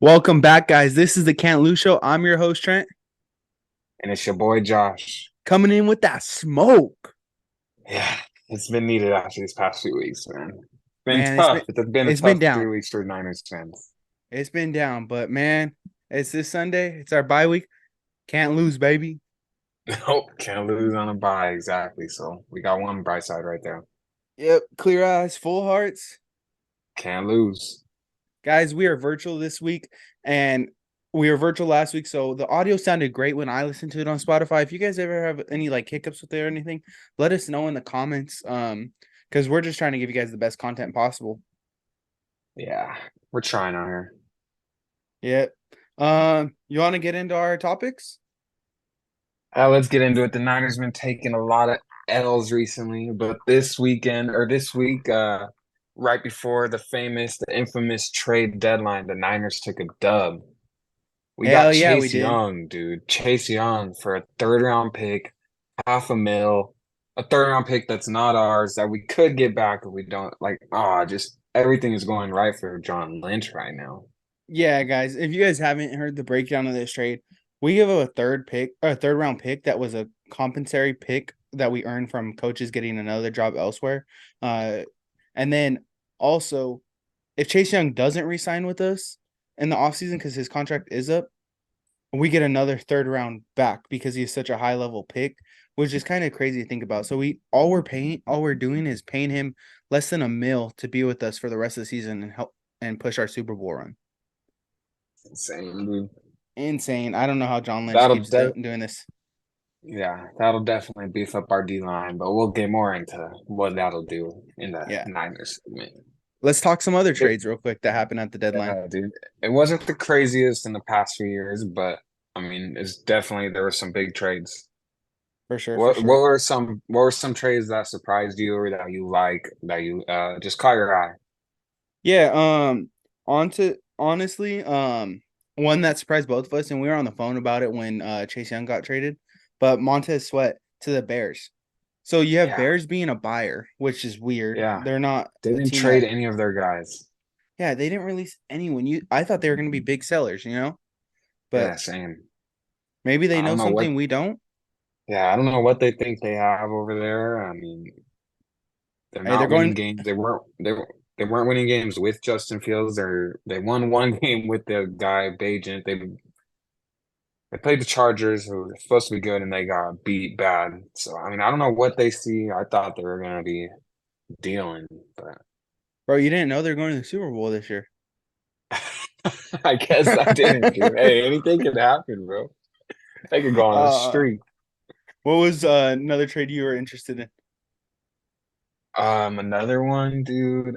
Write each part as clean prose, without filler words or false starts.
Welcome back, guys. This is the Can't Lose Show. I'm your host, Trent, And it's your boy Josh. coming in with that smoke. Yeah, it's been needed after these past few weeks, man. It's been Man, it's been tough. It's been a it's been tough down. 3 weeks for Niners fans. It's been down, but man, it's this Sunday. It's our bye week. Can't lose, baby. Nope, can't lose on a bye, exactly. So we got one bright side right there. Yep, clear eyes, full hearts. Can't lose. Guys, we are virtual this week and we were virtual last week, so the audio sounded great when I listened to it on Spotify. If you guys ever have any like hiccups with it or anything, let us know in the comments. Because we're just trying to give you guys the best content possible. Yeah, we're trying on here. Yep. You want to get into our topics? Let's get into it. The Niners been taking a lot of L's recently, but this weekend or this week, right before the infamous trade deadline, the Niners took a dub. We got Hell yeah, we Chase did. Young, dude. Chase Young for a third round pick, half a mil, a third round pick that's not ours that we could get back if we don't like. Just everything is going right for John Lynch right now. Yeah, guys, if you guys haven't heard the breakdown of this trade, we give a third round pick that was a compensatory pick that we earned from coaches getting another job elsewhere. Uh, and then also, if Chase Young doesn't resign with us in the offseason because his contract is up, we get another third round back because he's such a high level pick, which is kind of crazy to think about. So all we're doing is paying him less than a mil to be with us for the rest of the season and help and push our Super Bowl run. Insane, dude. Insane. I don't know how John Lynch That'll keeps de doing this. Yeah, that'll definitely beef up our D line, but we'll get more into what that'll do in the Yeah. Niners segment. Let's talk some other It, trades real quick that happened at the deadline. yeah, dude. It wasn't the craziest in the past few years, but I mean, it's definitely there were some big trades. For sure, for What sure. were some trades that surprised you or that you like that you just caught your eye? Yeah, on to honestly, one that surprised both of us, and we were on the phone about it when Chase Young got traded, but Montez Sweat to the Bears. So you have Yeah, Bears being a buyer, which is weird. yeah. They're not They a didn't team trade that, any of their guys. yeah, they didn't release anyone. I thought they were going to be big sellers, but Yeah, same. maybe they I know don't know what. something we don't. Yeah, I don't know what they think they have over there. I mean, they're Hey, they're not winning going, games. They weren't winning games with Justin Fields. They won one game with the guy Bajent. They played the Chargers, who were supposed to be good, and they got beat bad. So I mean, I don't know what they see. I thought they were gonna be dealing, but bro, you didn't know they're going to the Super Bowl this year. I guess I didn't, dude. Hey, anything could happen, bro. They could go on a uh, streak. what was another trade you were interested in? Another one, dude.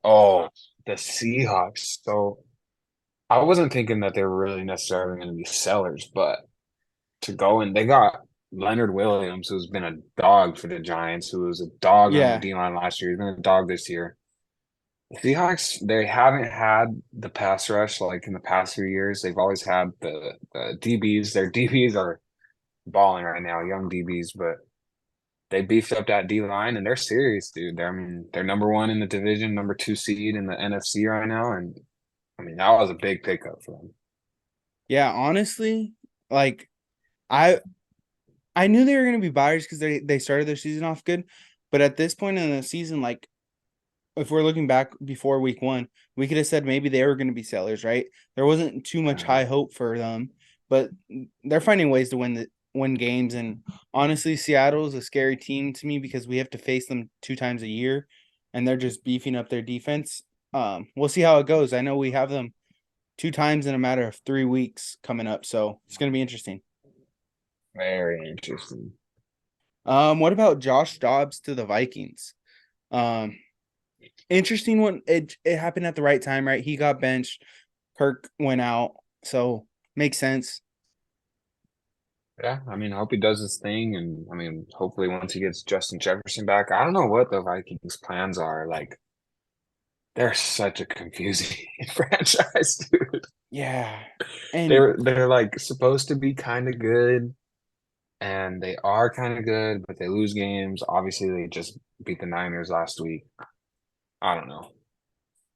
Oh, the Seahawks. So I wasn't thinking that they were really necessarily going to be sellers, but to go and they got Leonard Williams, who's been a dog for the Giants, who was a dog on the Yeah, D line last year. He's been a dog this year. The Seahawks, they haven't had the pass rush like in the past few years. They've always had the DBs. Their DBs are balling right now, young DBs, but they beefed up that D line and they're serious, dude. I mean, they're number one in the division, number two seed in the NFC right now, and I mean that was a big pickup for them. yeah. Honestly, like I I knew they were going to be buyers because they started their season off good, but at this point in the season, like if we're looking back before week one, we could have said maybe they were going to be sellers, right? There wasn't too much Uh, high hope for them, but they're finding ways to win games. And honestly, Seattle is a scary team to me because we have to face them 2 times a year, and they're just beefing up their defense. We'll see how it goes. I know we have them 2 times in a matter of 3 weeks coming up, so it's going to be interesting. Very interesting. What about Josh Dobbs to the Vikings? Um, Interesting one. It happened at the right time, right? He got benched. Kirk went out, so makes sense. Yeah, I mean, I hope he does his thing, and I mean, hopefully once he gets Justin Jefferson back, I don't know what the Vikings' plans are. Like, they're such a confusing franchise, dude. Yeah, and They're like supposed to be kind of good, and they are kind of good, but they lose games. Obviously, they just beat the Niners last week. I don't know.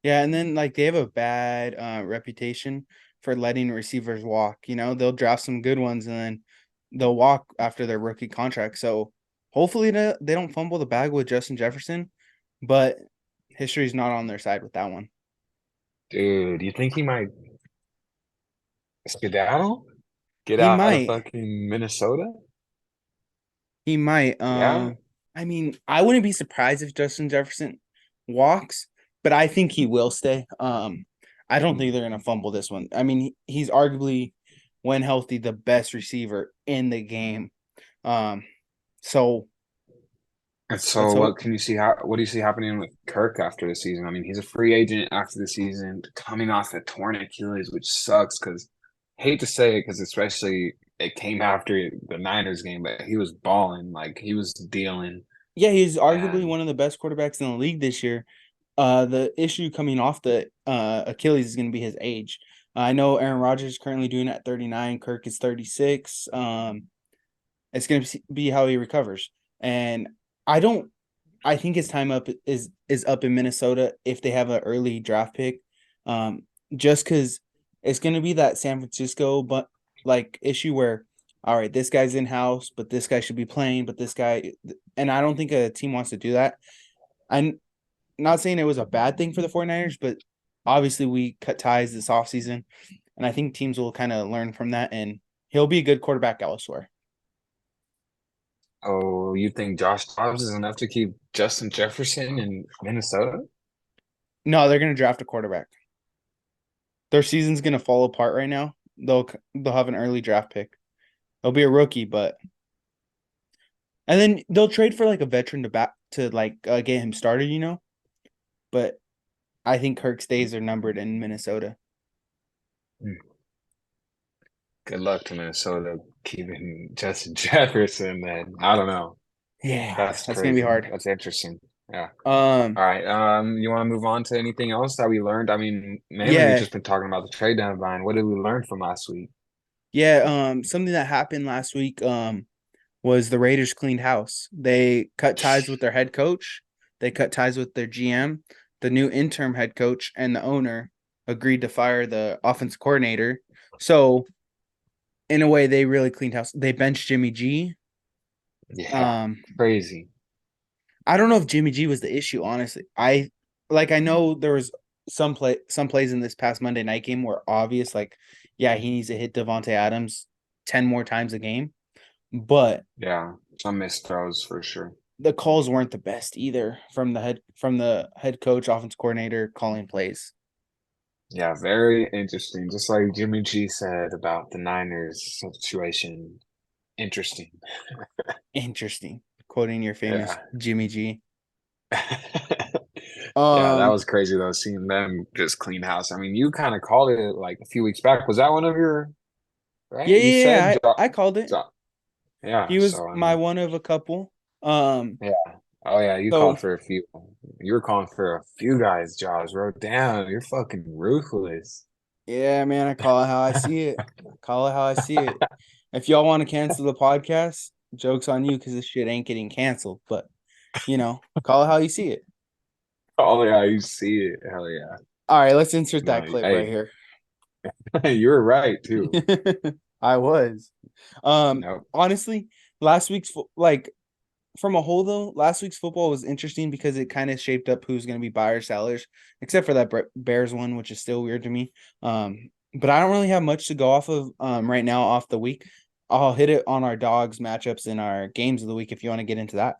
Yeah, and then like they have a bad reputation for letting receivers walk. They'll draft some good ones and then they'll walk after their rookie contract. So hopefully they don't fumble the bag with Justin Jefferson, but history's not on their side with that one. Dude, you think he might skedaddle? Get He out of might. fucking Minnesota? He might. Yeah. I mean, I wouldn't be surprised if Justin Jefferson walks, but I think he will stay. I don't think they're gonna fumble this one. I mean, he's arguably, when healthy, the best receiver in the game. Um, so And let's so hope. what do you see happening with Kirk after the season? I mean, he's a free agent after the season, coming off a torn Achilles, which sucks because hate to say it, because especially it came after the Niners game, but he was balling, like he was dealing. Yeah, he's arguably And one of the best quarterbacks in the league this year. The issue coming off the Achilles is going to be his age. I know Aaron Rodgers is currently doing it at 39. Kirk is 36. It's going to be how he recovers. And I don't. I think his time up is up in Minnesota if they have an early draft pick. Um, just because it's going to be that San Francisco but like issue where, all right, this guy's in house, but this guy should be playing, but this guy, and I don't think a team wants to do that. I'm not saying it was a bad thing for the 49ers, but obviously we cut ties this offseason, and I think teams will kind of learn from that, and he'll be a good quarterback elsewhere. oh, you think Josh Dobbs is enough to keep Justin Jefferson in Minnesota? No, they're going to draft a quarterback. Their season's going to fall apart right now. They'll have an early draft pick. They'll be a rookie, but and then they'll trade for like a veteran to like get him started. But I think Kirk's days are numbered in Minnesota. Good luck to Minnesota keeping Justin Jefferson, man. I don't know. Yeah, That's that's gonna be crazy. hard. That's interesting. Yeah. Um, All right. You want to move on to anything else that we learned? I mean, mainly we've yeah, just been talking about the trade deadline. What did we learn from last week? yeah. Something that happened last week. Was the Raiders cleaned house. They cut ties with their head coach. They cut ties with their GM. The new interim head coach and the owner agreed to fire the offense coordinator. So in a way, they really cleaned house. They benched Jimmy G. Yeah, Um, crazy. I don't know if Jimmy G was the issue, honestly. I know there was some plays in this past Monday night game were obvious, like, yeah, he needs to hit Devontae Adams 10 more times a game. But Yeah, some missed throws for sure. the calls weren't the best either from the head coach, offense coordinator calling plays. Yeah, very interesting. Just like Jimmy G said about the Niners situation. Interesting. Interesting. Quoting your famous Yeah. Jimmy G. Yeah, that Um, was crazy though, seeing them just clean house. I mean, you kind of called it like a few weeks back. Was that one of your, right? yeah, You yeah, said, yeah. I called it. jo yeah. He was So I my mean, one of a couple. Um, yeah. Oh yeah, you so called for a few. You were calling for a few guys, Jaws. Wrote down. You're fucking ruthless. yeah, man, I call it how I see it. Call it how I see it. If y'all want to cancel the podcast, joke's on you because this shit ain't getting canceled. But call it how you see it. Oh yeah, you see it. Hell yeah. All right, let's insert No, that clip right hey, here. you were right too. I was. Nope. Honestly, last week's like from a whole though, last week's football was interesting because it kind of shaped up who's going to be buyers, sellers, except for that Bears one, which is still weird to me. But I don't really have much to go off of right now off the week. I'll hit it on our dogs matchups in our games of the week if you want to get into that.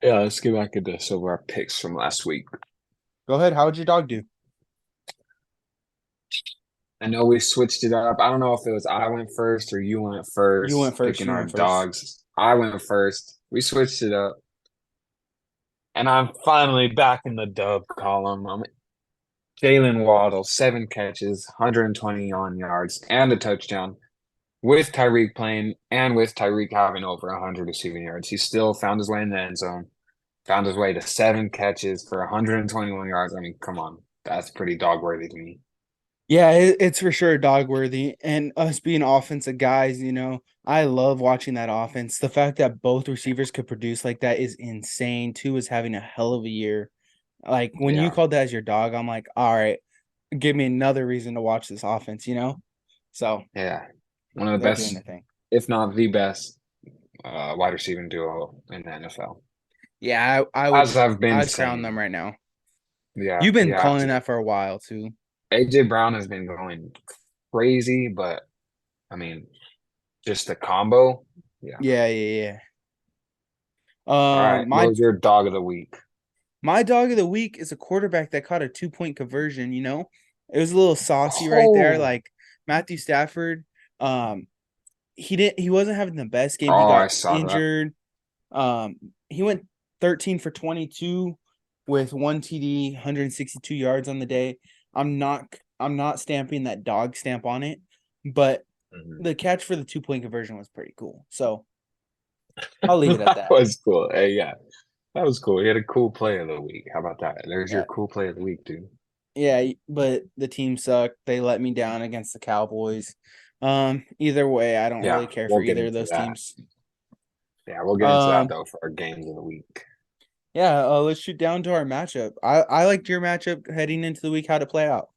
Yeah, let's get back into some of our picks from last week. Go ahead. How would your dog do? I know we switched it up. I don't know if it was I went first or you went You went first, first. picking You our went first. dogs. I went first. We switched it up. And I'm finally back in the dub column. I'm Jalen Waddle, 7 catches, 120 on yards, and a touchdown. With Tyreek playing and with Tyreek having over 100 receiving yards, he still found his way in the end zone, found his way to 7 catches for 121 yards. I mean, come on. That's pretty dog worthy to me. Yeah, it's for sure dog worthy. And us being offensive guys, I love watching that offense. The fact that both receivers could produce like that is insane. Two is having a hell of a year. Like when you Yeah, called that as your dog, I'm like, all right, give me another reason to watch this offense, you know? So yeah. One of the they're doing best, their thing. if not the best, wide receiving duo in the NFL. Yeah, As I've been I'd crown saying. them right now. Yeah, You've been you have calling to. that for a while too. AJ Brown has been going crazy, but I mean, just the combo. Yeah. Yeah, yeah, All yeah. right. What was your dog of the week? My dog of the week is a quarterback that caught a 2-point conversion, you know? It was a little saucy right there. Oh, Like Matthew Stafford, um, he wasn't having the best game. He oh, got I saw that. injured. He went 13 for 22 with one TD, 162 yards on the day. I'm not stamping that dog stamp on it, but Mhm. the catch for the 2-point conversion was pretty cool. So I'll leave it at That that. was cool. Hey, yeah, that was cool. He had a cool play of the week. How about that? There's your Yeah. cool play of the week, dude. Yeah, but the team sucked. They let me down against the Cowboys. Either way, I don't Yeah, really care for we'll get either of into those that. teams. Yeah, we'll get into that Um, though for our games of the week. yeah, let's shoot down to our matchup. I liked your matchup heading into the week how to play out.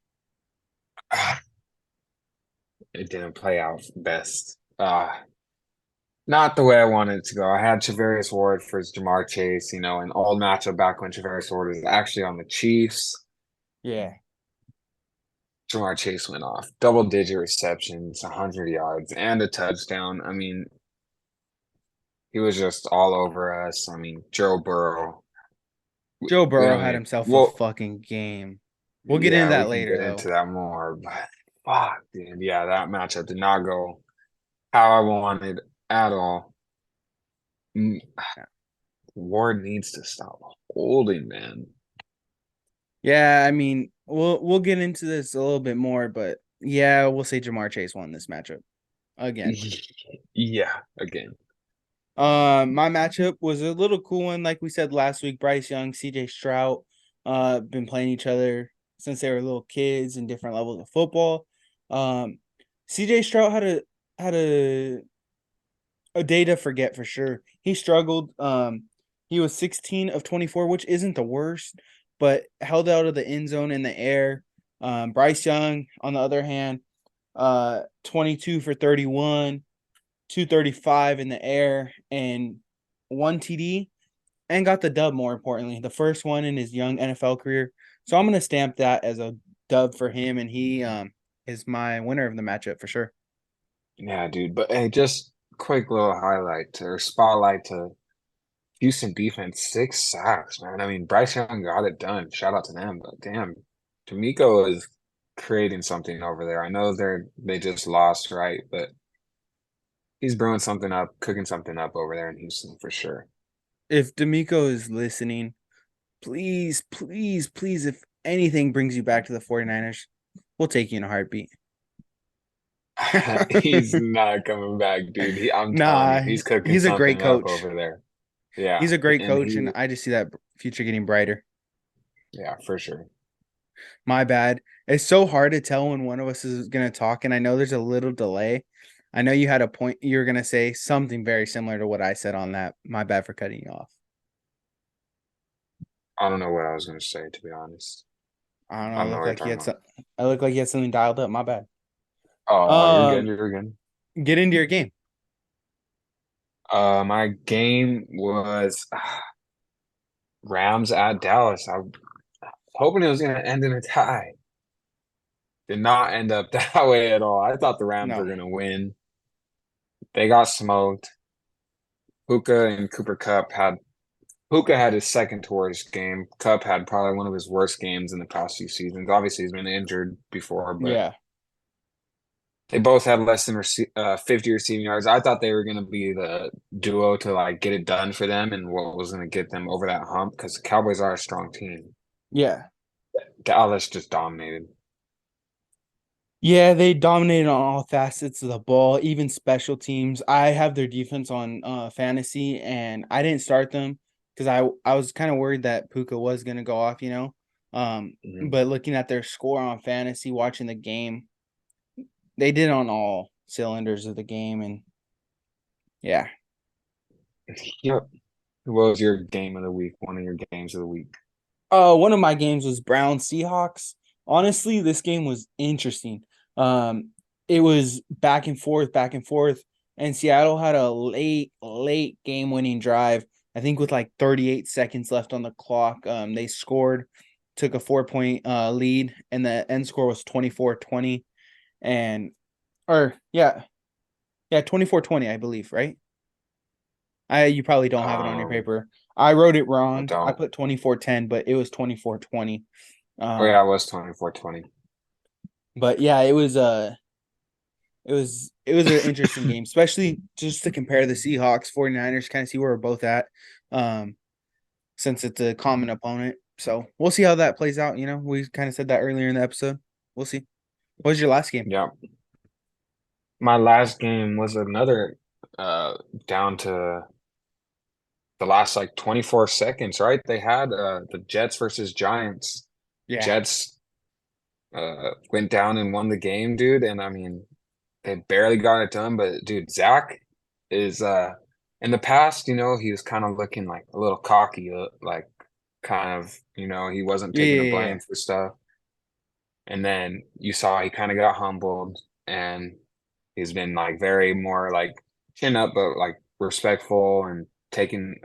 It didn't play out best. Not the way I wanted it to go. I had Travarius Ward for Jamar Chase, an old matchup back when Travarius Ward was actually on the Chiefs. Yeah. Jamar Chase went off. Double-digit receptions, 100 yards, and a touchdown. I mean, he was just all over us. I mean, Joe Burrow. Joe We Burrow don't had even, himself a well, fucking game. We'll get into yeah, we that can later get though. into that more, but fuck, dude. Yeah, that matchup did not go how I wanted at all. Mm, Ward needs to stop holding, man. Yeah, I mean, we'll get into this a little bit more, but yeah, we'll say Jamar Chase won this matchup again. Yeah, again. My matchup was a little cool one, like we said last week. Bryce Young, CJ Stroud, been playing each other since they were little kids in different levels of football. Um, CJ Stroud had a day to forget for sure. He struggled. He was 16 of 24, which isn't the worst, but held out of the end zone in the air. Bryce Young, on the other hand, 22 for 31, 235 in the air, and one TD, and got the dub, more importantly, the first one in his young NFL career. So I'm gonna stamp that as a dub for him, and he is my winner of the matchup for sure. Yeah, dude. But hey, just quick little highlight or spotlight to Houston defense, 6 sacks, man. I mean, Bryce Young got it done. Shout out to them. But damn, D'Amico is creating something over there. I know they just lost, right? But he's brewing something up, cooking something up over there in Houston for sure. If D'Amico is listening, please, please, please, if anything brings you back to the 49ers, we'll take you in a heartbeat. He's not coming back, dude. I'm telling Nah, you, he's cooking he's a great something up coach. over there. Yeah, He's a great and coach, and I just see that future getting brighter. yeah, for sure. My bad. It's so hard to tell when one of us is going to talk, and I know there's a little delay. I know you had a point. You were going to say something very similar to what I said on that. My bad for cutting you off. I don't know what I was gonna say, to be honest. I don't I know. don't know Look what you're like you talking had about. some. I look like you had something dialed up. My bad. Oh, you're good. Um, You're good. get into your game. My game was Rams at Dallas. I was hoping it was going to end in a tie. Did not end up that way at all. I thought the Rams No. were going to win. They got smoked. Puka and Cooper Cup had Puka had his second worst game. Cup had probably one of his worst games in the past few seasons. Obviously, he's been injured before, but Yeah. they both had less than 50 receiving yards. I thought they were going to be the duo to like get it done for them and what was going to get them over that hump because the Cowboys are a strong team. Yeah. Dallas just dominated. Yeah, they dominated on all facets of the ball, even special teams. I have their defense on fantasy, and I didn't start them because I was kind of worried that Puka was gonna go off, you know. Mhm. But looking at their score on fantasy, watching the game, they did on all cylinders of the game, and yeah. Yep. What was your game of the week? One of your games of the week? One of my games was Browns Seahawks. Honestly, this game was interesting. It was back and forth, and Seattle had a late game-winning drive. I think with like 38 seconds left on the clock. They scored, took a 4-point lead, and the end score was 24-20. And or yeah, 24-20, I believe, right? You probably don't have it on your Um, paper. I wrote it I wrong. I don't. put 24-10, but it was 24-20. Oh yeah, Um, it was 24-20. but yeah, it was an interesting game, especially just to compare the Seahawks 49ers, kind of see where we're both at. Um, since it's a common opponent. So we'll see how that plays out. We kind of said that earlier in the episode. We'll see. What was your last game? Yeah. My last game was another uh down to the last like 24 seconds, right? They had the Jets versus Giants. Yeah. Jets went down and won the game, dude. And I mean, they barely got it done, but dude, Zach is in the past, he was kind of looking like a little cocky, like kind of, he wasn't Yeah, taking the yeah, yeah. blame for stuff. And then you saw he kind of got humbled and he's been like very more like chin up, but like respectful and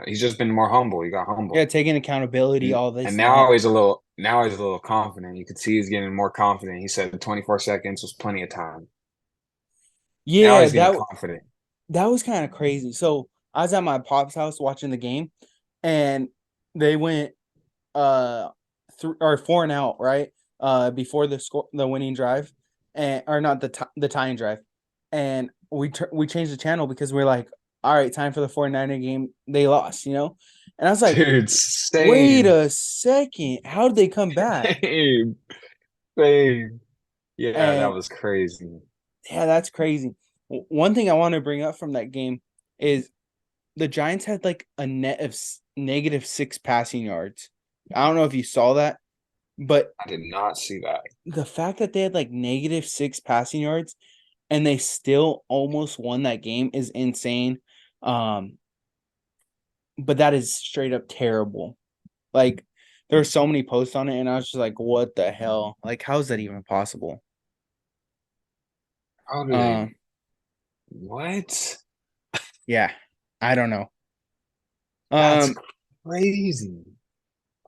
he's just been more humble. He got Yeah, humble. taking accountability, And, all this and and that. now he's a little confident. You could see he's getting more confident. He said 24 seconds was plenty of time. Now Yeah, he's getting that confident. that was kind of crazy. So I was at my pop's house watching the game, and they went or 4 and out, right? Before the winning drive, and or not the tying drive. And we changed the channel because we're like, all right, time for the 49er game. They lost. And I was like, Dude, wait same. a second, how did they come back? Same. Same. Yeah, that And was crazy. yeah, that's crazy. One thing I want to bring up from that game is the Giants had like a net of -6 passing yards. I don't know if you saw that, but I did not see that. the fact that they had like -6 passing yards and they still almost won that game is insane. Um, but that is straight up terrible. Like there were so many posts on it, and I was just like, "What the hell? Like, how is that even possible?" How do they? Um, What? yeah, I don't know. That's Um, crazy.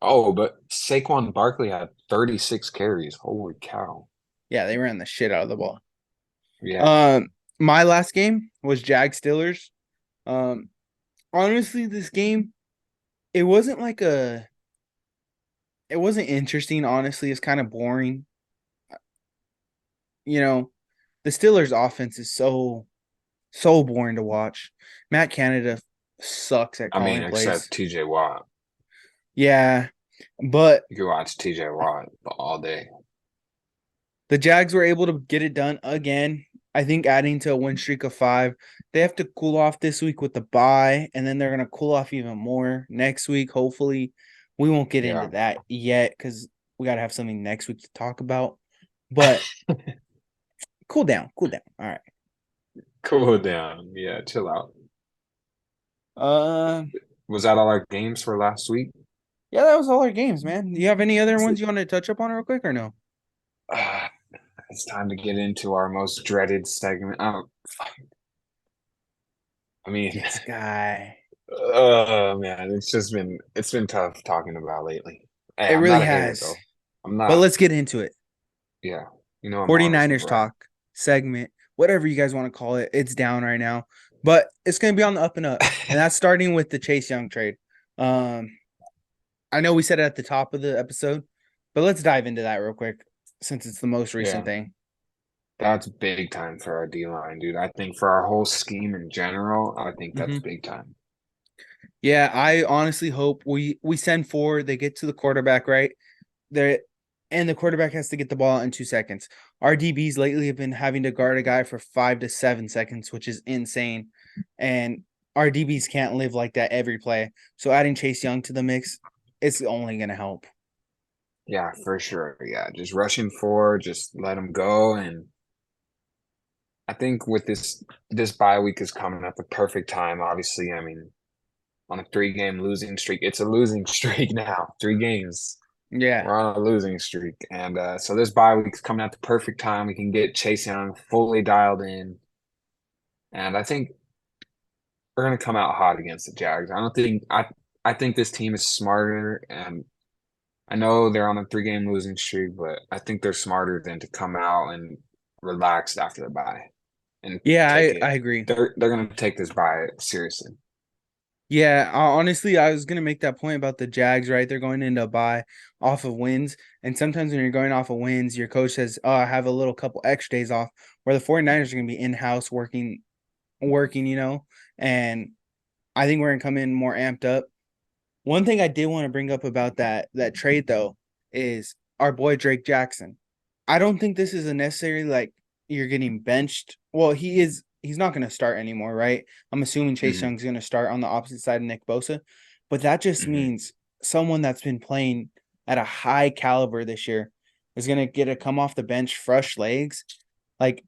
Oh, but Saquon Barkley had 36 carries. Holy cow. yeah, they ran the shit out of the ball. Yeah. Um, my last game was Jag Steelers. Um, honestly, this game it wasn't like it wasn't interesting. Honestly, it's kind of boring. You know, the Steelers' offense is so boring to watch. Matt Canada sucks at I mean, calling plays. except TJ Watt. Yeah, but You could watch TJ Watt all day. the Jags were able to get it done again. I think adding to a win streak of 5. They have to cool off this week with the bye, and then they're gonna cool off even more next week. Hopefully, we won't get into Yeah. that yet because we gotta have something next week to talk about. But cool down, cool down. All right. Cool down. Yeah, chill out. Uh, Was that all our games for last week? yeah, that was all our games, man. Do you have any other Is ones it- you want to touch up on real quick or no? Ah, it's time to get into our most dreaded segment. Oh, I mean, This guy. oh man, it's been tough talking about lately. Hey, It I'm really not a hater has. though. I'm But not. let's get into it. Yeah, I'm honest and 49ers real. talk segment, whatever you guys want to call it. It's down right now, but it's going to be on the up and up. And that's starting with the Chase Young trade. Um, I know we said it at the top of the episode, but let's dive into that real quick since it's the most recent Yeah, thing. that's big time for our D line, dude. I think for our whole scheme in general, I think that's Hmm. big time. Yeah, I honestly hope we send 4. They get to the quarterback right there, and the quarterback has to get the ball in 2 seconds. Our DBs lately have been having to guard a guy for 5 to 7 seconds, which is insane. And our DBs can't live like that every play. So adding Chase Young to the mix, it's only going to help. Yeah, for sure. Yeah, just rushing forward, just let them go. And I think with this bye week is coming at the perfect time. Obviously, I mean, on a 3-game losing streak, it's a losing streak now. 3 games. Yeah. We're on a losing streak. And so this bye week's coming at the perfect time. We can get Chase Young fully dialed in. And I think we're gonna come out hot against the Jags. I think this team is smarter, and I know they're on a 3-game losing streak, but I think they're smarter than to come out and relax after the bye and Yeah, take I it. agree. They're gonna take this bye seriously. Yeah, honestly, I was gonna make that point about the Jags, right? They're going into a bye off of wins. And sometimes when you're going off of wins, your coach says, oh, I have a little couple extra days off, where the 49ers are gonna be in-house working, and I think we're gonna come in more amped up. One thing I did want to bring up about that trade though is our boy Drake Jackson. I don't think this is a necessarily like you're getting benched. Well, he's not going to start anymore, right? I'm assuming Chase Hmm. Young's going to start on the opposite side of Nick Bosa, but that just Hmm. means someone that's been playing at a high caliber this year is going to get to come off the bench fresh legs. Like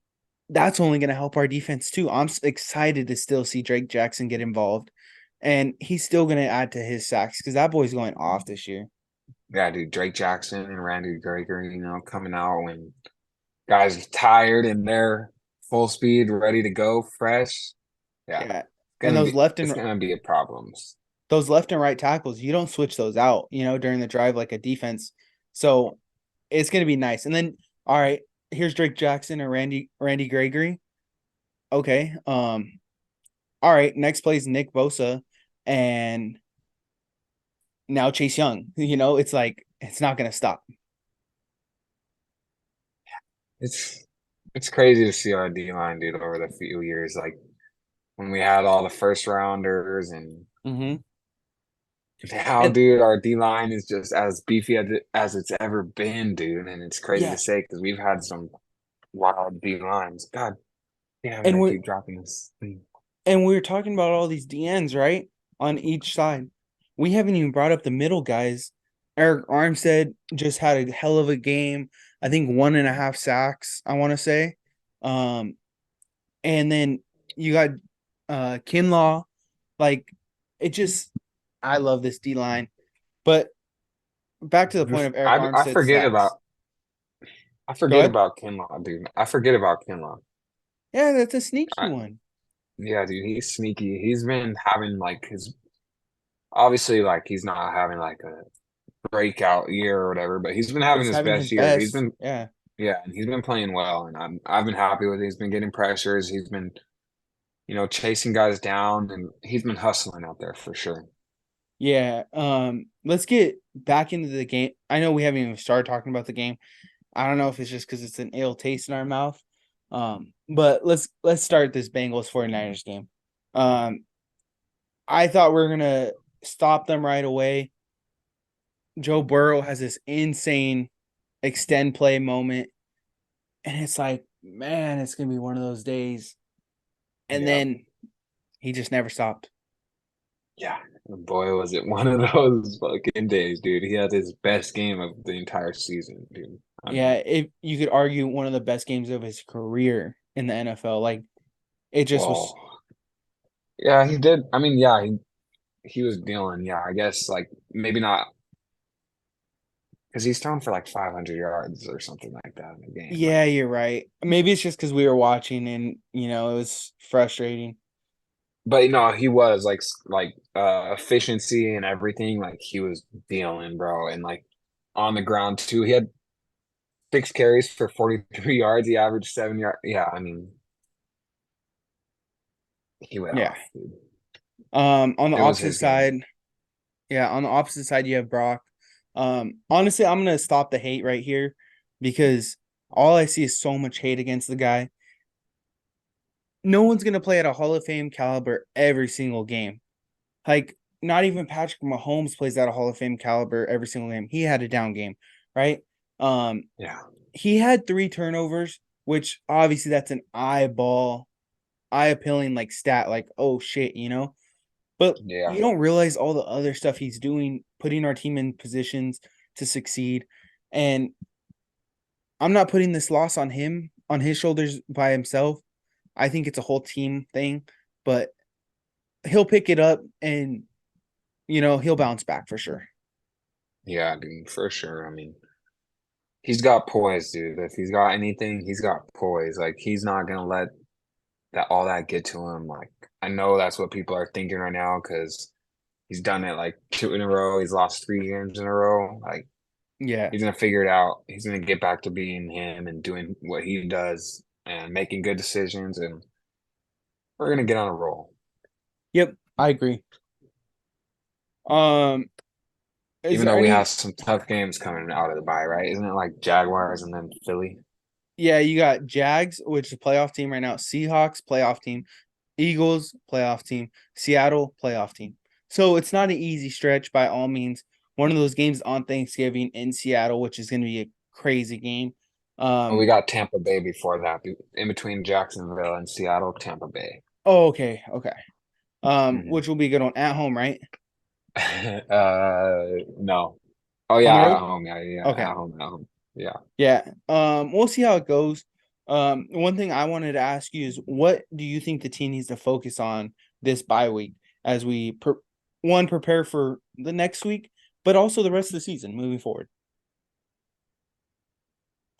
that's only going to help our defense too. I'm excited to still see Drake Jackson get involved, and he's still going to add to his sacks because that boy's going off this year. Yeah, dude, Drake Jackson and Randy Gregory, coming out when guys are tired and they're full speed, ready to go, fresh. Yeah, Yeah, and those it's gonna be a problem. right tackles, you don't switch those out, during the drive like a defense. So it's going to be nice. And then, all right, here's Drake Jackson or Randy Gregory. Okay. All right, next plays Nick Bosa and now Chase Young. It's like it's not going to stop. It's it's crazy to see our D line, dude, over the few years. Like when we had all the first rounders, and Mm-hmm. now, And dude, our D line is just as beefy as it's ever been, dude. And it's crazy to yeah, say because we've had some wild D lines. God damn, and I we're keep dropping this thing. and we are talking about all these DNs, right? On each side. We haven't even brought up the middle guys. Eric Armstead just had a hell of a game. I think 1.5 sacks, I want to say. Um, and then you got Kinlaw. Like it just I love this D line. But back to the point of Eric I Armstead sacks. I Go forget ahead. about Kinlaw, dude. I forget about Kinlaw. Yeah, that's a sneaky I, one. yeah, dude, he's sneaky. He's been having like his obviously like he's not having like a breakout year or whatever, but he's been But having he's his having his best year. He's best. been Yeah. Yeah, and he's been playing well, and I've been happy with it. He's been getting pressures. He's been, chasing guys down, and he's been hustling out there for sure. Yeah. Let's get back into the game. I know we haven't even started talking about the game. I don't know if it's just because it's an ill taste in our mouth. But let's start this Bengals 49ers game. Um, I thought we are gonna stop them right away. Joe Burrow has this insane extend play moment, and it's like, man, it's gonna be one of those days. And Yeah, then he just never stopped. yeah. Boy, was it one of those fucking days, dude. He had his best game of the entire season, dude. I Yeah, mean, if you could argue one of the best games of his career in the NFL. Like it just was. well, yeah, he did. I mean, yeah, he was dealing. Yeah, I guess like maybe not because he's thrown for like 500 yards or something like that in a game. Yeah, Like, you're right. Maybe it's just because we were watching and it was frustrating. but no, he was like efficiency and everything. Like he was dealing, bro, and like on the ground too. He had 6 carries for 43 yards. He averaged 7 yards. Yeah, I mean, he went Yeah. off, dude. On the It was opposite his game. side, yeah, on the opposite side you have Brock. Honestly, I'm gonna stop the hate right here because all I see is so much hate against the guy. No one's gonna play at a Hall of Fame caliber every single game. Like, not even Patrick Mahomes plays at a Hall of Fame caliber every single game. He had a down game, right? Um, Yeah, he had 3 turnovers, which obviously that's an eye appealing like stat, like, oh shit. But yeah, you don't realize all the other stuff he's doing, putting our team in positions to succeed. And I'm not putting this loss on him, on his shoulders by himself. I think it's a whole team thing, but he'll pick it up and he'll bounce back for sure. Yeah, dude, for sure. I mean, he's got poise, dude. If he's got anything, he's got poise. Like he's not gonna let that all that get to him. Like I know that's what people are thinking right now because he's done it like two in a row. He's lost three games in a row. Like Yeah. he's gonna figure it out. He's gonna get back to being him and doing what he does and making good decisions. And we're gonna get on a roll. Yep, I agree. Um, is Even there though we any? have some tough games coming out of the bye, right? Isn't it like Jaguars and then Philly? Yeah, you got Jags, which is a playoff team right now. Seahawks, playoff team. Eagles, playoff team. Seattle, playoff team. So it's not an easy stretch by all means. One of those games on Thanksgiving in Seattle, which is going to be a crazy game. And we Um, got Tampa Bay before that, in between Jacksonville and Seattle, Tampa Bay. oh, okay, okay. Mhm. Which will be a good one at home, right? No. Oh On the yeah, at road? home. Yeah, yeah, Okay. at home, at home. Yeah. Yeah. We'll see how it goes. One thing I wanted to ask you is what do you think the team needs to focus on this bye week as we prepare for the next week, but also the rest of the season moving forward?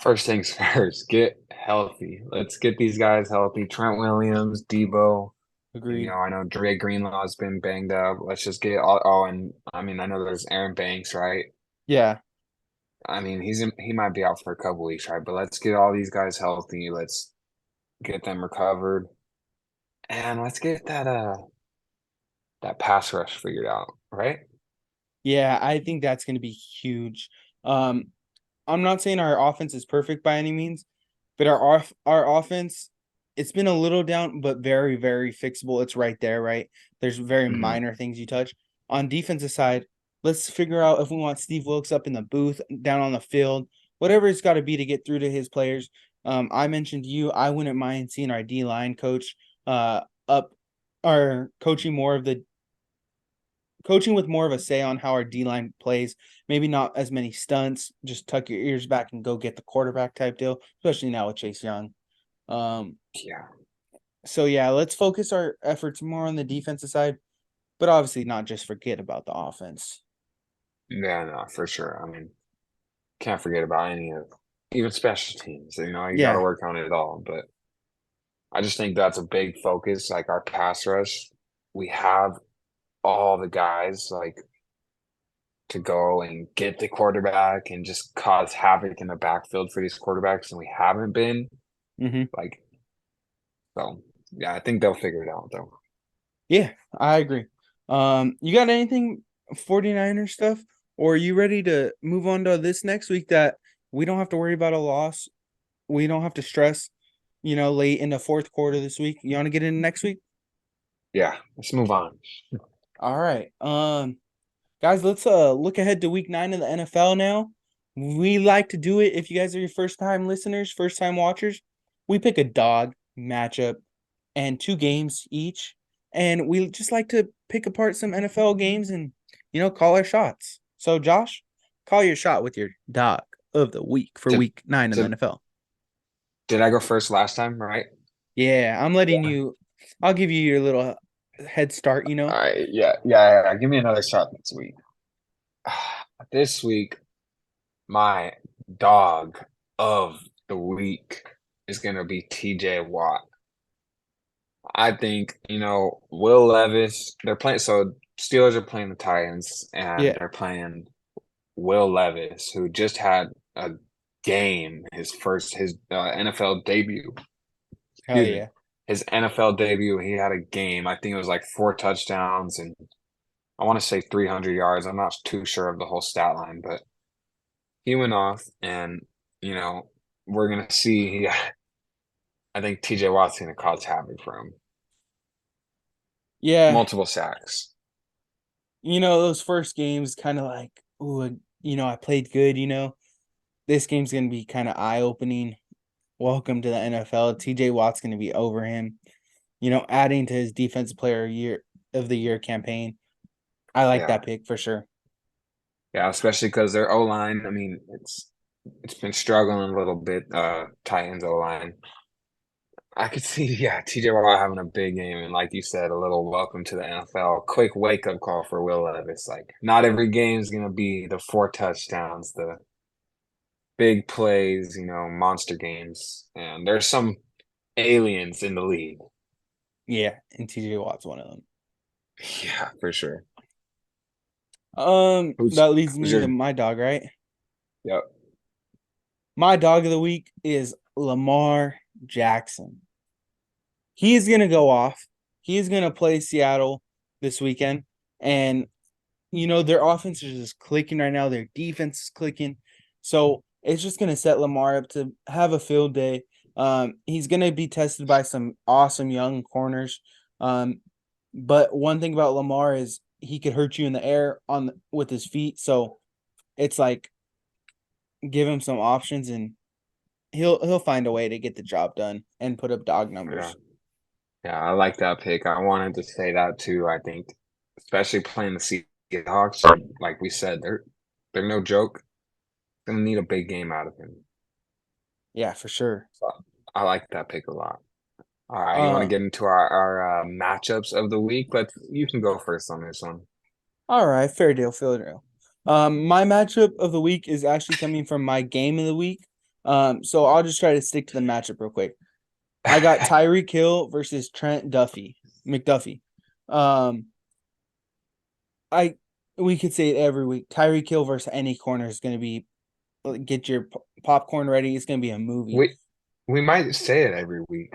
First things first, get healthy. Let's get these guys healthy. Trent Williams, Debo. Agreed. I know Dre Greenlaw's been banged up. Let's just get all. Oh, and I mean, I know there's Aaron Banks, right? Yeah. I mean, he might be out for a couple weeks, right? But let's get all these guys healthy. Let's get them recovered, and let's get that pass rush figured out, right? Yeah, I think that's going to be huge. Um, I'm not saying our offense is perfect by any means, but our offense, it's been a little down, but very, very fixable. It's right there, right? There's very Hmm. minor things you touch. On defensive side, let's figure out if we want Steve Wilkes up in the booth, down on the field, whatever it's got to be to get through to his players. I mentioned to you, I wouldn't mind seeing our D line coach up or coaching with more of a say on how our D line plays. Maybe not as many stunts. Just tuck your ears back and go get the quarterback type deal, especially now with Chase Young. Um, Yeah. so yeah, let's focus our efforts more on the defensive side, but obviously not just forget about the offense. Yeah, no, for sure. I mean, can't forget about any of even special teams. You got to Yeah. work on it all. But I just think that's a big focus. Like our pass rush, we have all the guys like to go and get the quarterback and just cause havoc in the backfield for these quarterbacks, and we haven't been Mm-hmm. like so. Yeah, I think they'll figure it out though. Yeah, I agree. You got anything 49er stuff? Or are you ready to move on to this next week that we don't have to worry about a loss? We don't have to stress, late in the fourth quarter this week. You want to get in next week? Yeah, let's move on. All right. Guys, let's look ahead to week 9 of the NFL now. We like to do it if you guys are your first time listeners, first time watchers. We pick a dog matchup and two games each. And we just like to pick apart some NFL games and call our shots. So Josh, call your shot with your dog of the week for Did week 9 in the did NFL. did I go first last time? Right? Yeah, I'm letting Yeah. you I'll give you your little head start. All right. Yeah. Yeah. Yeah. Give me another shot next week. This week, my dog of the week is gonna be TJ Watt. I think, Will Levis, they're playing, so Steelers are playing the Titans and Yeah, they're playing Will Levis, who just had a game, his NFL debut. hell Excuse me. yeah. His NFL debut, he had a game. I think it was like four touchdowns and I want to say 300 yards. I'm not too sure of the whole stat line, but he went off and, you know, we're going to see. I think TJ Watt's going to cause havoc for him. Yeah, Multiple sacks. those first games kind of like, ooh, I played good. This game's going to be kind of eye-opening. Welcome to the NFL. TJ Watt's going to be over him, adding to his defensive player year of the year campaign. I like Yeah. that pick for sure. Yeah, especially because their O line, I mean, it's been struggling a little bit, Titans O line. I could see, yeah, TJ Watt having a big game, and like you said, a little welcome to the NFL. Quick wake up call for Will Levis. Like, not every game is gonna be the 4 touchdowns, the big plays, monster games, and there's some aliens in the league. Yeah, and TJ Watt's one of them. Yeah, for sure. Who's That leads who's me to your? my dog, right? Yep. My dog of the week is Lamar Jackson. He is going to go off. He is going to play Seattle this weekend. And, their offense is just clicking right now. Their defense is clicking. So it's just going to set Lamar up to have a field day. He's going to be tested by some awesome young corners. But one thing about Lamar is he could hurt you in the air with his feet. So it's like give him some options and he'll find a way to get the job done and put up dog Yeah. numbers. Yeah, I like that pick. I wanted to say that too. I think, especially playing the Seahawks, like we said, they're no joke. Gonna need a big game out of him. Yeah, for sure. So I like that pick a lot. All right, you want to Uh, get into our matchups of the week? You can go first on this one. all right, fair deal, fair deal. My matchup of the week is actually coming from my game of the week. So I'll just try to stick to the matchup real quick. I got Tyreek Hill versus Trent McDuffie. Um, I we could say it every week. Tyreek Hill versus any corner is going to be get your popcorn ready. It's going to be a movie. We we might say it every week.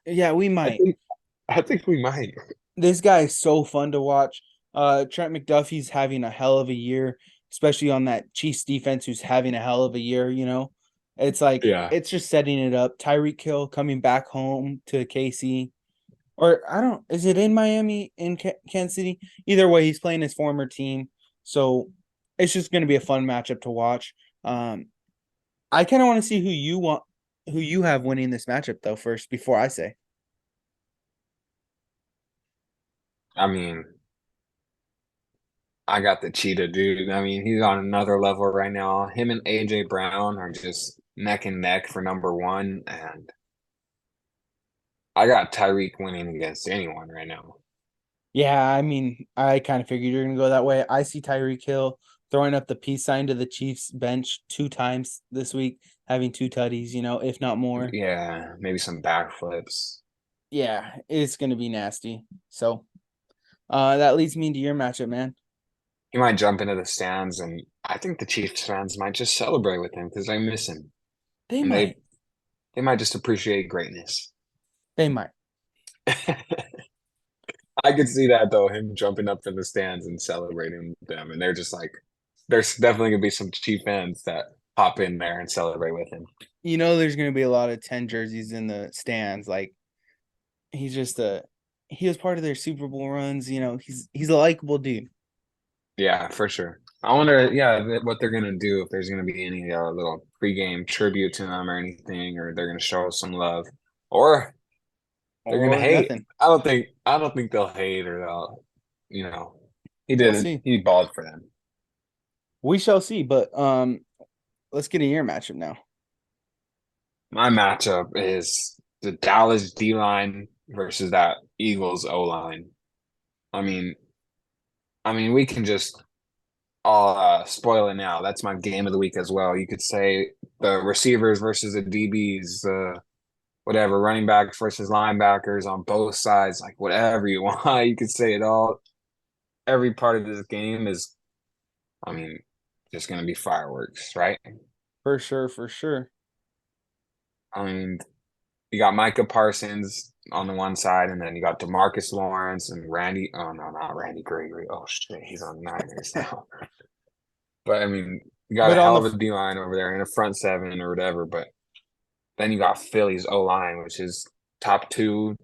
Yeah, we I might. think I think we might. This guy is so fun to watch. Trent McDuffie's having a hell of a year, especially on that Chiefs defense, who's having a hell of a year. It's like Yeah. it's just setting it up. Tyreek Hill coming back home to KC, or I don't. Is it in Miami in Kansas City? Either way, he's playing his former team, so it's just going to be a fun matchup to watch. Um, I kind of want to see who you have winning this matchup though first before I say. I mean, I got the cheetah dude. I mean, he's on another level right now. Him and AJ Brown are just neck and neck for number one, and I got Tyreek winning against anyone right now. Yeah, I mean, I kind of figured you're gonna go that way. I see Tyreek Hill throwing up the peace sign to the Chiefs bench 2 times this week, having 2 tutties, if not more. Yeah, maybe some backflips. Yeah, it's gonna be nasty. So, that leads me into your matchup, man. He might jump into the stands, and I think the Chiefs fans might just celebrate with him because they miss him, They and might, they might just appreciate greatness. they might. I could see that though, him jumping up in the stands and celebrating with them, and they're just like, there's definitely gonna be some Chief fans that hop in there and celebrate with him. There's gonna be a lot of 10 jerseys in the stands. Like he's just he was part of their Super Bowl runs. He's a likable dude. Yeah, for sure. I wonder, yeah, what they're gonna do if there's gonna be any little pregame tribute to them or anything, or they're gonna show us some love, or they're gonna Or hate. nothing. I don't think they'll hate or they'll, you know, he We'll didn't. see. He balled for them. We shall see. But let's get in your matchup now. My matchup is the Dallas D line versus that Eagles O line. I mean, we can just all spoil it now. That's my game of the week as well. You could say the receivers versus the DBs, whatever, running backs versus linebackers on both sides, like whatever you want. You could say it all. Every part of this game is, I mean, just going to be fireworks, right? For sure, for sure. I mean, you got Micah Parsons on the one side, and then you got Demarcus Lawrence and Randy. Oh no, not Randy Gregory. Oh shit, he's on the Niners now. But I mean, you got a But on hell the of a D line over there in a front seven or whatever. But then you got Philly's O line, which is top two,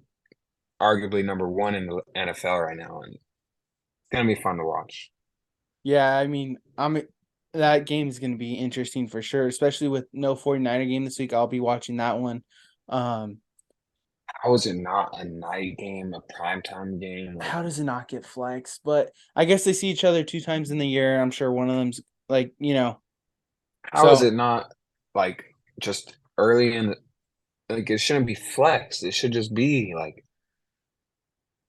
arguably number one in the NFL right now, and it's gonna be fun to watch. Yeah, I mean, that game is going to be interesting for sure, especially with no 49er game this week. I'll be watching that one. Um, How is it not a night game, a primetime game? Like, how does it not get flexed? But I guess they see each other 2 times in the year. I'm sure one of them's how is so it not like just early in? like it shouldn't be flexed. It should just be like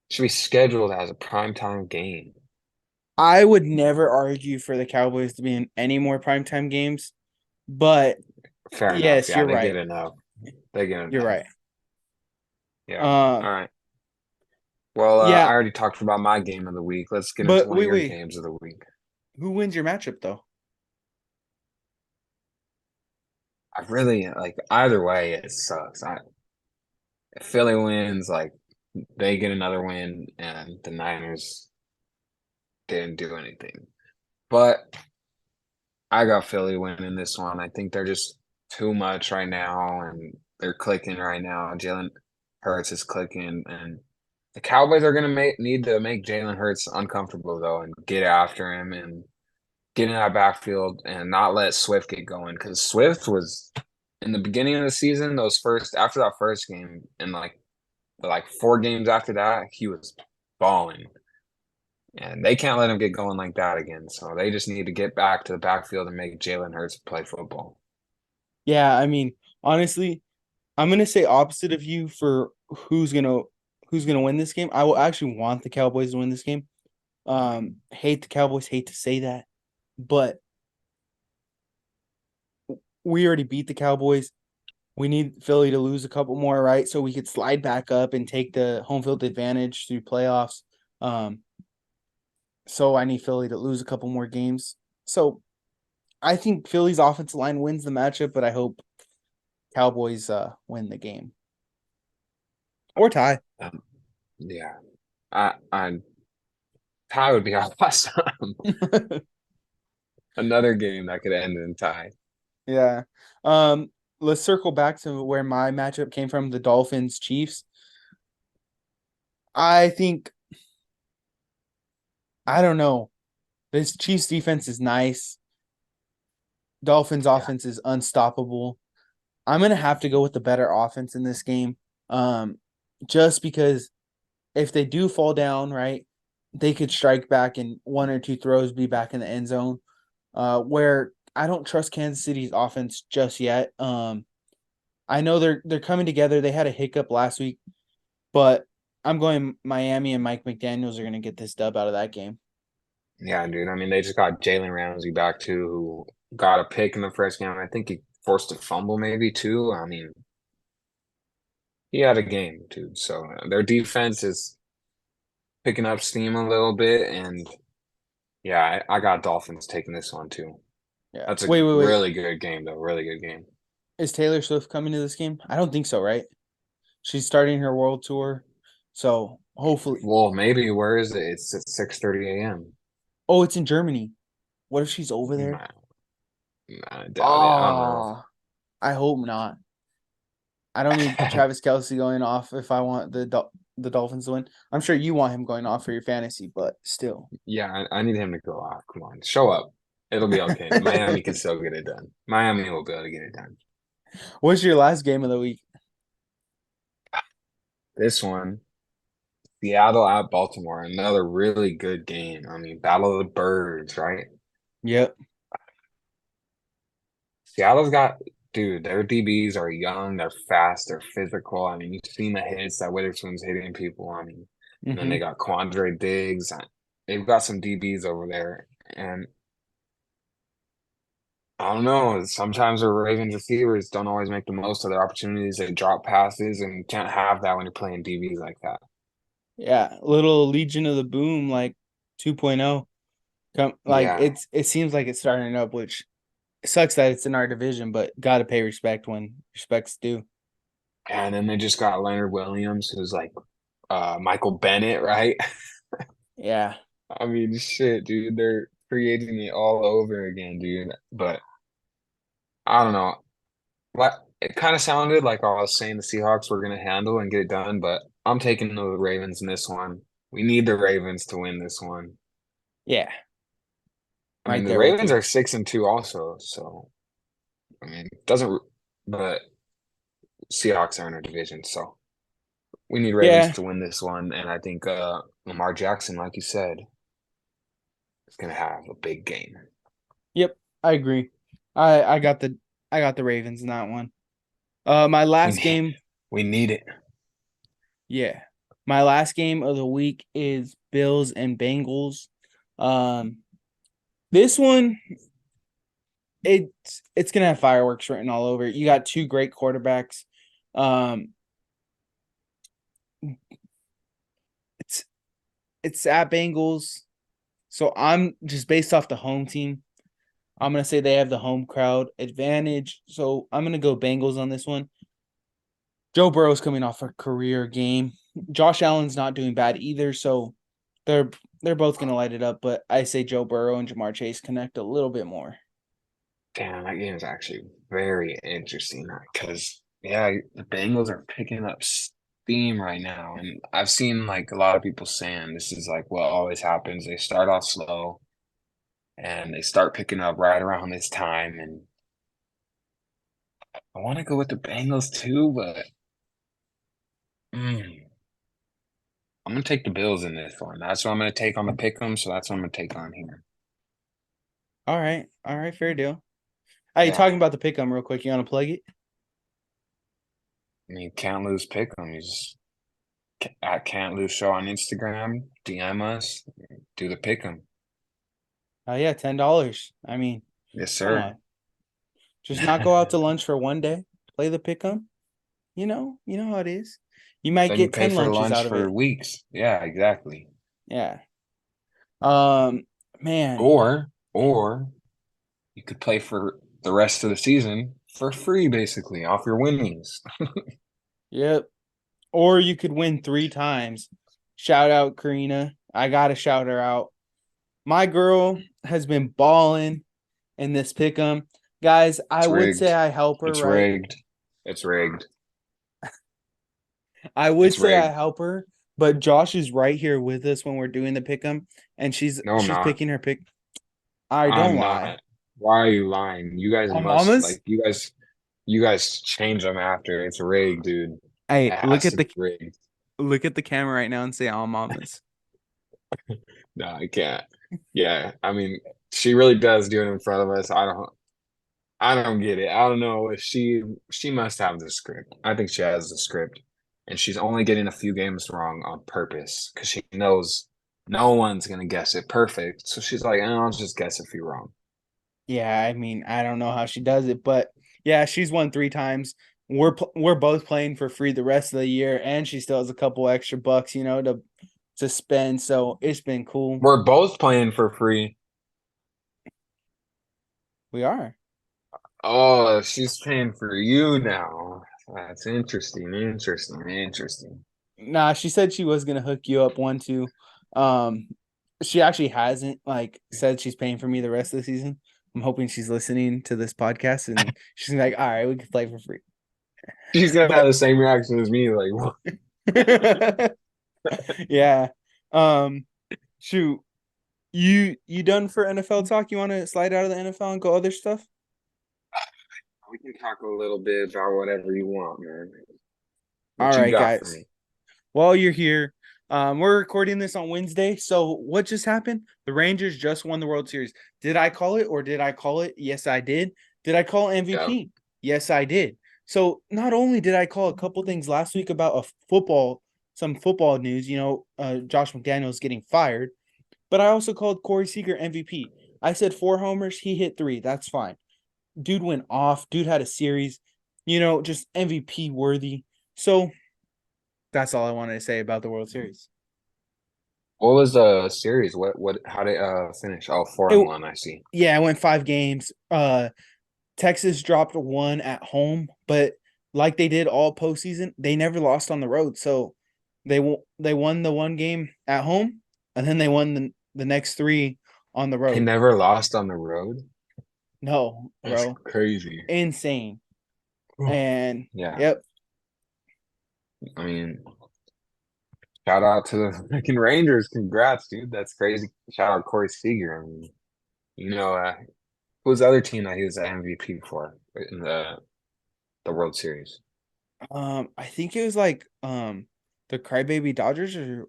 should be scheduled as a primetime game. I would never argue for the Cowboys to be in any more primetime games, but Fair enough. yes, Yeah, you're they get right. enough. They get You're enough. right. Yeah. All Um, right. Well, I yeah, already talked about my game of the week. Let's get into but one of wait, your wait. games of the week. Who wins your matchup though? I really like either way, it sucks. If Philly wins, like they get another win, and the Niners didn't do anything. But I got Philly winning this one. I think they're just too much right now, and they're clicking right now. Jalen Hurts is clicking, and the Cowboys are gonna need to make Jalen Hurts uncomfortable though, and get after him and get in that backfield and not let Swift get going because Swift was in the beginning of the season, those first after that first game, and like 4 games after that, he was balling. And they can't let him get going like that again. So they just need to get back to the backfield and make Jalen Hurts play football. Yeah, I mean, honestly, I'm gonna say opposite of you for who's gonna win this game. I will actually want the Cowboys to win this game. Hate the Cowboys, hate to say that, but we already beat the Cowboys. We need Philly to lose a couple more, right? So we could slide back up and take the home field advantage through playoffs. Um, so I need Philly to lose a couple more games. So I think Philly's offensive line wins the matchup, but I hope Cowboys win the game or tie. Um, yeah, I tie would be awesome. Another game that could end in tie. Yeah. Let's circle back to where my matchup came from, the Dolphins Chiefs. I think I don't know. This Chiefs defense is nice. Dolphins Yeah, offense is unstoppable. I'm gonna have to go with the better offense in this game. Um, just because if they do fall down, right, they could strike back and one or two throws be back in the end zone. Where I don't trust Kansas City's offense just yet. I know they're coming together. They had a hiccup last week, but I'm going Miami and Mike McDaniels are gonna get this dub out of that game. yeah, dude. I mean, they just got Jalen Ramsey back too, who got a pick in the first game. I think he forced a fumble maybe too. I mean, he had a game, dude. So their defense is picking up steam a little bit, and yeah, I got Dolphins taking this one too. Yeah. That's a Wait. really good game, though. Really good game. Is Taylor Swift coming to this game? I don't think so, right? She's starting her world tour. So hopefully. Well, maybe where is it? It's at 6:30 a.m. Oh, it's in Germany. What if she's over there? Nah, I doubt it. I don't know. Oh, I hope not. I don't need Travis Kelsey going off if I want the Dolphins to win. I'm sure you want him going off for your fantasy, but still. Yeah, I need him to go out. Come on, show up. It'll be okay. Miami can still get it done. Miami will be able to get it done. What's your last game of the week? This one, Seattle at Baltimore, another really good game. I mean, Battle of the Birds, right? Yep. Seattle's got, dude, their DBs are young, they're fast, they're physical. I mean, you've seen the hits that Witherspoon's hitting people. I mean, and then Mm-hmm. they got Quandre Diggs. They've got some DBs over there. And I don't know, sometimes the Ravens receivers don't always make the most of their opportunities. They drop passes, and you can't have that when you're playing DBs like that. Yeah. Little Legion of the Boom, like 2.0. Come like Yeah. it seems like it's starting up, which sucks that it's in our division, but gotta pay respect when respect's due. And then they just got Leonard Williams, who's like Michael Bennett, right? Yeah. I mean, shit, dude, they're free agenting me all over again, dude. But I don't know. What it kind of sounded like I was saying the Seahawks were going to handle and get it done, but I'm taking the Ravens in this one. We need the Ravens to win this one. Yeah. I mean, Right the there with Ravens you. are 6-2 also, so I mean, doesn't but Seahawks are in our division, so we need Ravens Yeah. to win this one, and I think Lamar Jackson, like you said, is going to have a big game. Yep. I agree. I got the Ravens in that one. My We last need, game, we need it. yeah. My last game of the week is Bills and Bengals. Um, this one, it's gonna have fireworks written all over it. You got two great quarterbacks. Um, it's it's at Bengals, so I'm just based off the home team. I'm gonna say they have the home crowd advantage, so I'm gonna go Bengals on this one. Joe Burrow's coming off a career game. Josh Allen's not doing bad either, so they're they're both gonna light it up. But I say Joe Burrow and Jamar Chase connect a little bit more. Damn, that game is actually very interesting because yeah, the Bengals are picking up steam right now, and I've seen like a lot of people saying this is like what always happens. They start off slow and they start picking up right around this time, and I want to go with the Bengals too, but mm, I'm gonna take the Bills in this one. That's what I'm gonna take on the pick 'em, so that's what I'm gonna take on here. All right, fair deal. Hey, Yeah, talking about the pick 'em real quick. You want to plug it? I mean, can't lose pick 'em. You just at can't lose show on Instagram, DM us, do the pick 'em. Oh yeah, $10. I mean, Yes, come sir. on, just not go out to lunch for one day. Play the pick 'em. You know how it is. You might Then you get pay 10 for lunches lunch out of for it. weeks. Yeah, exactly. Yeah. Um, man, Or you could play for the rest of the season for free, basically, off your winnings. yep. Or you could win 3 times. Shout out Karina. I gotta shout her out. My girl has been balling in this pick'em. Guys, I It's would say rigged. I help her, It's right? rigged. It's rigged. I would It's say I rigged. help her, but Josh is right here with us when we're doing the pick'em, and No, I'm she's not. picking her pick. I don't I'm lie. not. Why are you lying? You guys On must mamas? like you guys change them after. It's rigged, dude. Hey, It has to be rigged. look at the camera right now and say on mamas. No, I can't. Yeah, I mean, she really does do it in front of us. I don't get it. I don't know if she must have the script. I think she has the script, and she's only getting a few games wrong on purpose because she knows no one's gonna guess it perfect. So she's like, I'll just guess a few wrong. Yeah, I mean, I don't know how she does it, but yeah, she's won 3 times. We're both playing for free the rest of the year, and she still has a couple extra bucks, to spend. So it's been cool. We're both playing for free. We are. Oh, she's paying for you now. That's interesting. Interesting. Interesting. Nah, she said she was gonna hook you up one too. Um, she actually hasn't like said she's paying for me the rest of the season. I'm hoping she's listening to this podcast and she's like, all right, we can play for free. She's gonna have But the same reaction as me. Like, what? yeah. Um, shoot. You done for NFL talk? You want to slide out of the NFL and go other stuff? We can talk a little bit about whatever you want, man. All What you right, got for guys. me? While you're here, we're recording this on Wednesday. So what just happened? The Rangers just won the World Series. Did I call it or did I call it? Yes, I did. Did I call Yeah. MVP? Yes, I did. So not only did I call a couple things last week about some football news, Josh McDaniels getting fired, but I also called Corey Seager MVP. I said 4 homers, he hit 3. That's fine. Dude went off. Dude had a series, just MVP worthy. So that's all I wanted to say about the World Series. What was the series? How did finish? Oh, four It and one, I see. Yeah, I went 5 games. Texas dropped one at home, but like they did all postseason, they never lost on the road. So they won the one game at home, and then they won the next 3 on the They road. never lost on the road. No, That's bro, crazy. insane. And Yeah, yep, I mean, shout out to the freaking Rangers. Congrats, dude. That's crazy. Shout out Corey Seager. I mean, you know, who's the other team that he was the MVP for in the World Series? I think it was like the Crybaby Dodgers or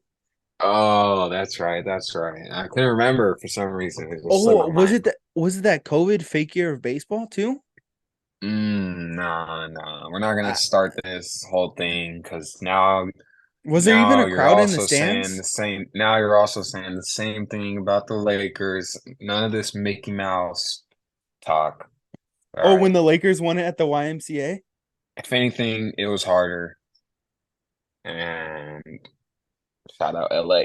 Oh, that's right. That's right. I couldn't remember for some reason. It just slipped oh, my mind. was it that COVID fake year of baseball too? No. We're not gonna start this whole thing because now Was there even now a you're crowd in the also saying stands? the same. Now you're also saying the same thing about the Lakers. None of this Mickey Mouse talk. All Oh, when right. the Lakers won it at the YMCA? If anything, it was harder. And shout out LA.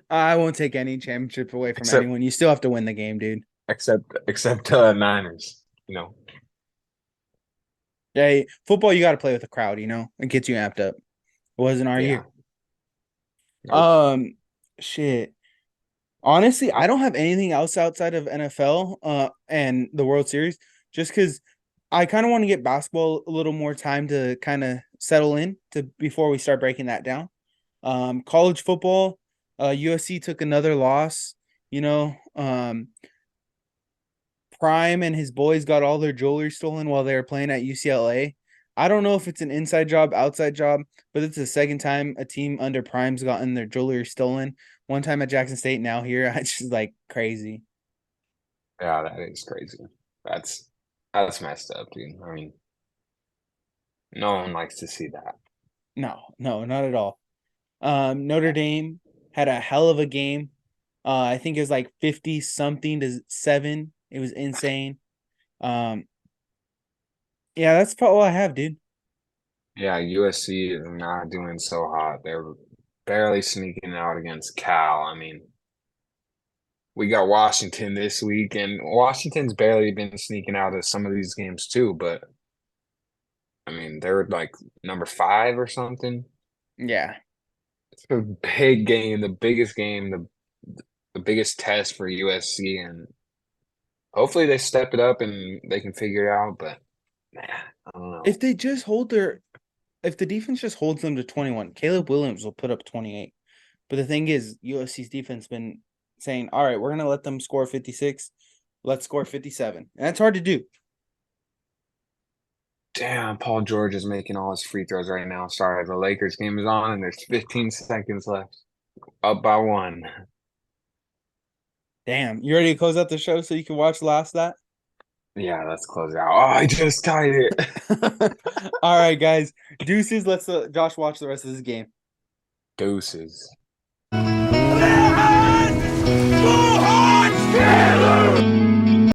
I won't take any championship away from Except anyone. You still have to win the game, dude. except Niners. You know. Hey, football, you got to play with the crowd, you know? It gets you amped up. It wasn't our Yeah. year. Nope. Um, shit. Honestly, I don't have anything else outside of NFL and the World Series just because I kind of want to get basketball a little more time to kind of settle in to before we start breaking that down. College football, USC took another loss, you know. Prime and his boys got all their jewelry stolen while they were playing at UCLA. I don't know if it's an inside job, outside job, but it's the second time a team under Prime's gotten their jewelry stolen. One time at Jackson State, now here. It's just like crazy. Yeah, that is crazy. That's that's messed up, dude. I mean, no one likes to see that. No, no, not at all. Notre Dame had a hell of a game. I think it was like 50 something to 7. It was insane. Um, yeah, that's about all I have, dude. Yeah, USC is not doing so hot. They're barely sneaking out against Cal. I mean, we got Washington this week, and Washington's barely been sneaking out of some of these games too. But I mean, they're like number 5 or something. Yeah. It's a big game, the biggest game, the biggest test for USC, and hopefully they step it up and they can figure it out. But man, I don't know. If they just hold their if the defense just holds them to 21, Caleb Williams will put up 28. But the thing is, USC's defense been saying, all right, we're going to let them score 56. Let's score 57. And that's hard to do. Damn, Paul George is making all his free throws right now. Sorry, the Lakers game is on and there's 15 seconds left. Up by 1. Damn. You ready to close out the show so you can watch the last of Yeah, let's close it out. Oh, I just tied it. that? All right, guys. Deuces. Let's Josh watch the rest of this game. Deuces. Two hearts, Taylor!